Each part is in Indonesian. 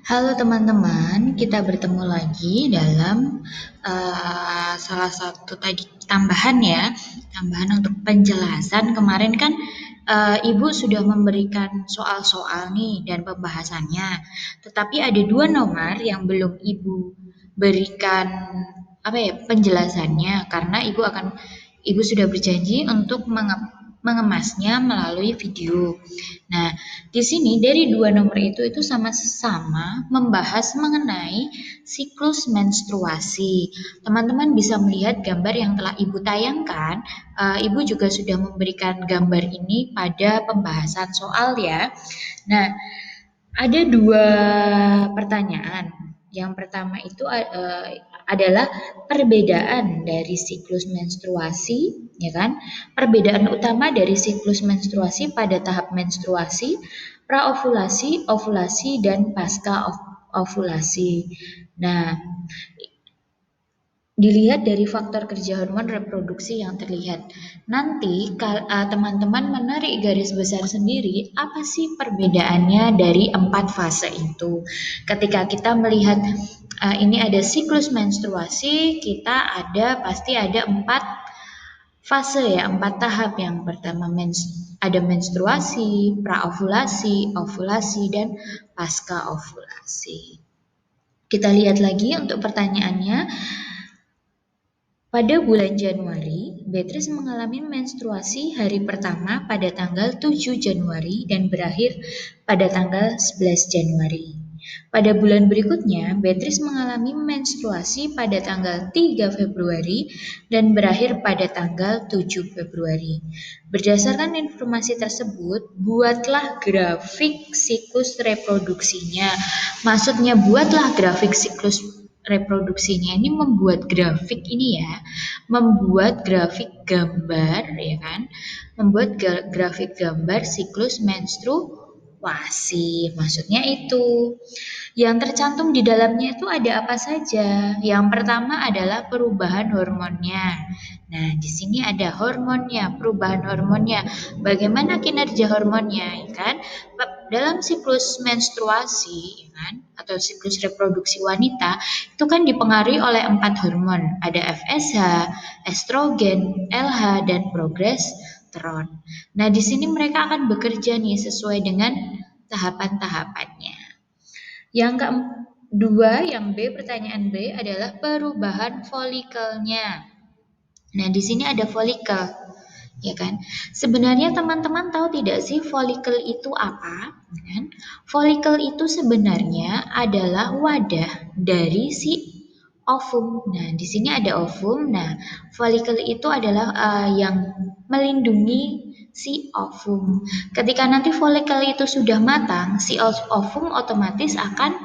Halo teman-teman, kita bertemu lagi dalam salah satu tadi tambahan untuk penjelasan. Kemarin kan Ibu sudah memberikan soal-soal nih dan pembahasannya, tetapi ada dua nomor yang belum Ibu berikan penjelasannya karena Ibu sudah berjanji untuk mengemasnya melalui video. Nah, di sini dari dua nomor itu sama-sama membahas mengenai siklus menstruasi. Teman-teman bisa melihat gambar yang telah Ibu tayangkan. Ibu juga sudah memberikan gambar ini pada pembahasan soal ya. Nah, ada dua pertanyaan. Yang pertama itu adalah perbedaan dari siklus menstruasi, ya kan? Perbedaan utama dari siklus menstruasi pada tahap menstruasi, praovulasi, ovulasi, dan pasca ovulasi. Nah, dilihat dari faktor kerja hormon reproduksi yang terlihat. Nanti teman-teman menarik garis besar sendiri apa sih perbedaannya dari 4 fase itu. Ketika kita melihat ini ada siklus menstruasi, kita pasti ada 4 fase ya, 4 tahap. Yang pertama ada menstruasi, praovulasi, ovulasi, dan pasca ovulasi. Kita lihat lagi untuk pertanyaannya. Pada bulan Januari, Beatrice mengalami menstruasi hari pertama pada tanggal 7 Januari dan berakhir pada tanggal 11 Januari. Pada bulan berikutnya, Beatrice mengalami menstruasi pada tanggal 3 Februari dan berakhir pada tanggal 7 Februari. Berdasarkan informasi tersebut, buatlah grafik siklus reproduksinya. Maksudnya buatlah grafik siklus reproduksinya ini membuat grafik ini ya, membuat grafik gambar ya kan, membuat grafik gambar siklus menstruasi. Maksudnya itu. Yang tercantum di dalamnya itu ada apa saja? Yang pertama adalah perubahan hormonnya. Nah, di sini ada hormonnya, perubahan hormonnya. Bagaimana kinerja hormonnya, ya kan? Dalam siklus menstruasi, ya kan, atau siklus reproduksi wanita, itu kan dipengaruhi oleh 4 hormon. Ada FSH, estrogen, LH, dan progesteron. Nah, di sini mereka akan bekerja nih sesuai dengan tahapan-tahapannya. Yang kedua, yang B, pertanyaan B adalah perubahan folikelnya. Nah, di sini ada folikel, ya kan? Sebenarnya teman-teman tahu tidak sih folikel itu apa? Kan? Folikel itu sebenarnya adalah wadah dari si ovum. Nah, di sini ada ovum. Nah, folikel itu adalah yang melindungi si ovum. Ketika nanti folikel itu sudah matang, si ovum otomatis akan.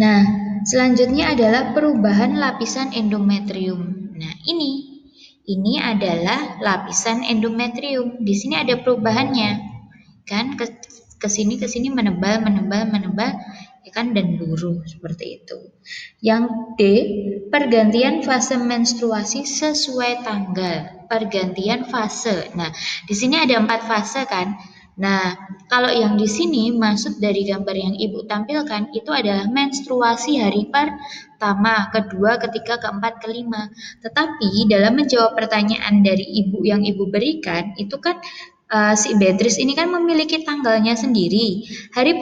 Nah, selanjutnya adalah perubahan lapisan endometrium. Nah, ini adalah lapisan endometrium. Di sini ada perubahannya. Kan ke sini menebal, menebal, menebal, ya kan, dan luruh seperti itu. Yang D, pergantian fase menstruasi sesuai tanggal. Pergantian fase. Nah, di sini ada 4 fase kan? Nah, kalau yang di sini maksud dari gambar yang Ibu tampilkan itu adalah menstruasi hari pertama, kedua, ketiga, keempat, kelima. Tetapi dalam menjawab pertanyaan dari Ibu yang Ibu berikan, itu kan si Beatrice ini kan memiliki tanggalnya sendiri. Hari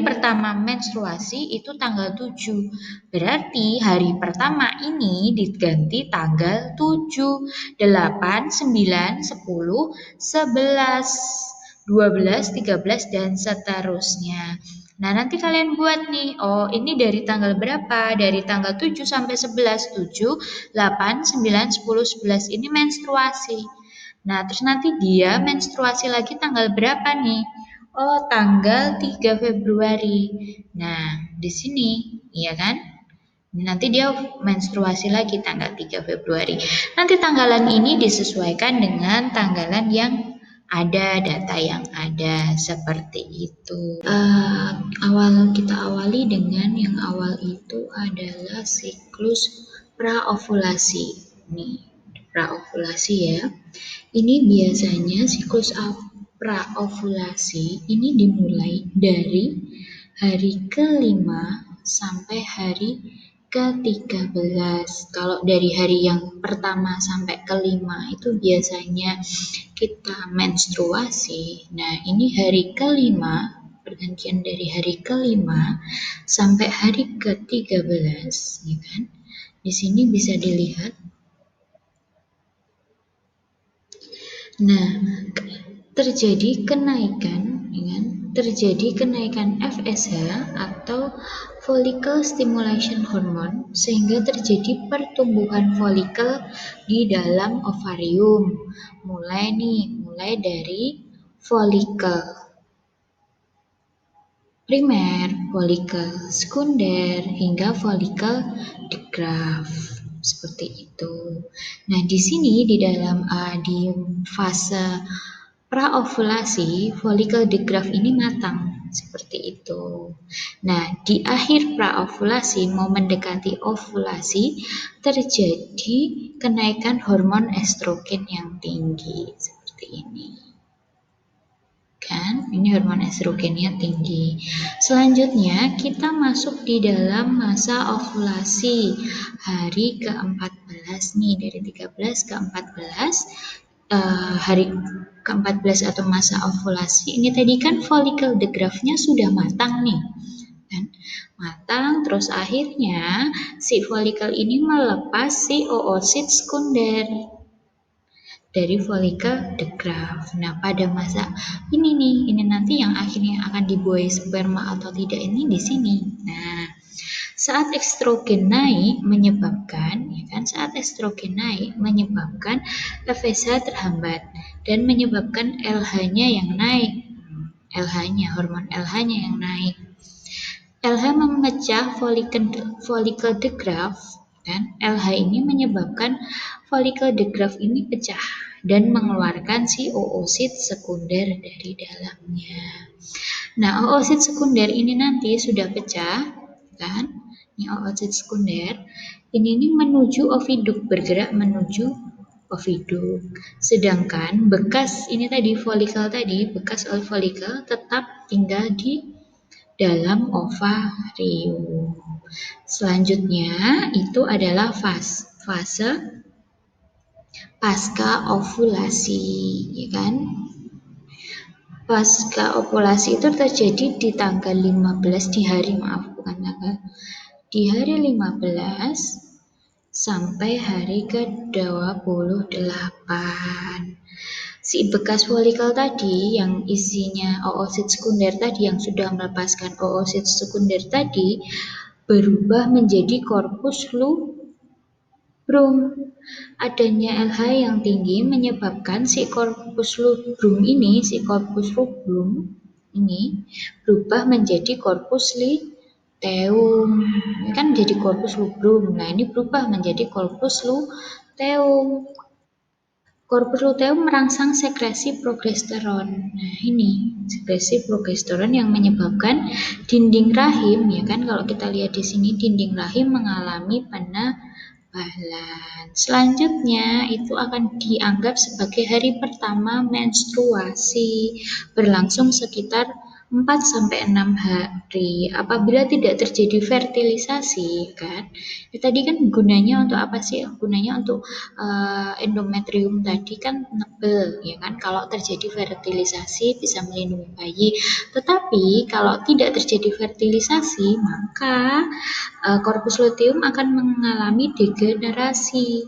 pertama menstruasi itu tanggal 7. Berarti hari pertama ini diganti tanggal 7, 8, 9, 10, 11, 12, 13, dan seterusnya. Nah, nanti kalian buat nih, oh ini dari tanggal berapa? Dari tanggal 7 sampai 11, 7, 8, 9, 10, 11 ini menstruasi. Nah, terus nanti dia menstruasi lagi tanggal berapa nih? Oh, tanggal 3 Februari. Nah, di sini, iya kan? Nanti dia menstruasi lagi tanggal 3 Februari. Nanti tanggalan ini disesuaikan dengan tanggalan yang ada, data yang ada, seperti itu. Kita awali dengan yang awal itu adalah siklus praovulasi. Nih, praovulasi ya. Ini biasanya siklus praovulasi ini dimulai dari hari kelima sampai hari ke-13. Kalau dari hari yang pertama sampai kelima itu biasanya kita menstruasi. Nah, ini hari kelima, pergantian dari hari kelima sampai hari ke-13, ya kan? Di sini bisa dilihat. Nah, terjadi kenaikan, ya kan? Terjadi kenaikan FSH atau follicle stimulation hormone sehingga terjadi pertumbuhan folikel di dalam ovarium. Mulai dari folikel primer, folikel sekunder, hingga folikel di Graafi. Seperti itu. Nah, di sini di fase praovulasi, folikel di Graafi ini matang. Seperti itu. Nah, di akhir praovulasi, mau mendekati ovulasi, terjadi kenaikan hormon estrogen yang tinggi. Seperti ini. Kan ini hormon estrogennya tinggi. Selanjutnya kita masuk di dalam masa ovulasi hari ke-14 nih, dari 13 ke 14, hari ke-14 atau masa ovulasi. Ini tadi kan folikel de Graafi-nya sudah matang nih, kan? Matang, terus akhirnya si folikel ini melepas si oosit sekunder dari folikel de Graafi. Nah, pada masa ini nih, ini nanti yang akhirnya akan dibuai sperma atau tidak ini di sini. Nah, saat estrogen naik menyebabkan, ya kan, saat estrogen naik menyebabkan FSH terhambat dan menyebabkan LH-nya yang naik. LH-nya, hormon LH-nya yang naik. LH memecah folikel de Graafi, dan LH ini menyebabkan folikel de Graafi ini pecah dan mengeluarkan si oosit sekunder dari dalamnya. Nah, oosit sekunder ini nanti sudah pecah, kan? Ini oosit sekunder ini menuju oviduk, bergerak menuju oviduk. Sedangkan bekas ini tadi folikel tadi, bekas folikel tetap tinggal di dalam ovarium. Selanjutnya itu adalah fase pasca ovulasi, ya kan? Pasca ovulasi itu terjadi di tanggal 15 di hari di hari 15 sampai hari ke-28. Si bekas folikel tadi yang isinya oosit sekunder tadi yang sudah melepaskan oosit sekunder tadi berubah menjadi korpus lubrum. Adanya LH yang tinggi menyebabkan si korpus lubrum ini berubah menjadi korpus luteum. Ini kan jadi korpus lubrum. Nah, ini berubah menjadi korpus luteum. Korpus luteum merangsang sekresi progesteron. Nah, ini sekresi progesteron yang menyebabkan dinding rahim, ya kan? Kalau kita lihat di sini dinding rahim mengalami penebalan. Selanjutnya itu akan dianggap sebagai hari pertama menstruasi, berlangsung sekitar 4 sampai 6 hari. Apabila tidak terjadi fertilisasi, kan? Tadi kan gunanya untuk apa sih? Gunanya untuk endometrium tadi kan nebel, ya kan? Kalau terjadi fertilisasi bisa melindungi bayi. Tetapi kalau tidak terjadi fertilisasi, maka korpus luteum akan mengalami degenerasi,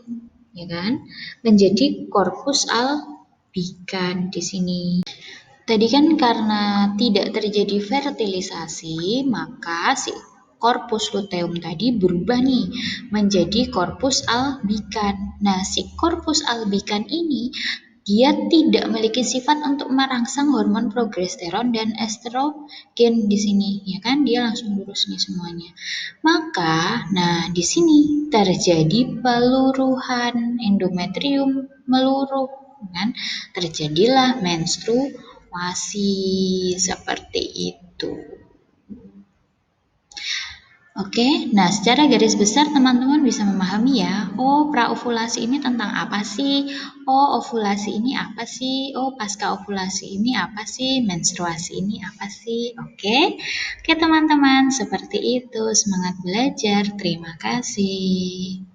ya kan? Menjadi korpus albikan di sini. Tadi kan karena tidak terjadi fertilisasi, maka si korpus luteum tadi berubah nih menjadi korpus albikan. Nah, si korpus albikan ini dia tidak memiliki sifat untuk merangsang hormon progesteron dan estrogen di sini, ya kan? Dia langsung lurus nih semuanya. Maka, nah di sini terjadi peluruhan endometrium meluruh, kan? Terjadilah menstruasi seperti itu. Oke, nah secara garis besar teman-teman bisa memahami ya, oh praovulasi ini tentang apa sih? Oh ovulasi ini apa sih? Oh pasca ovulasi ini apa sih? Menstruasi ini apa sih? Oke, oke teman-teman, seperti itu. Semangat belajar, terima kasih.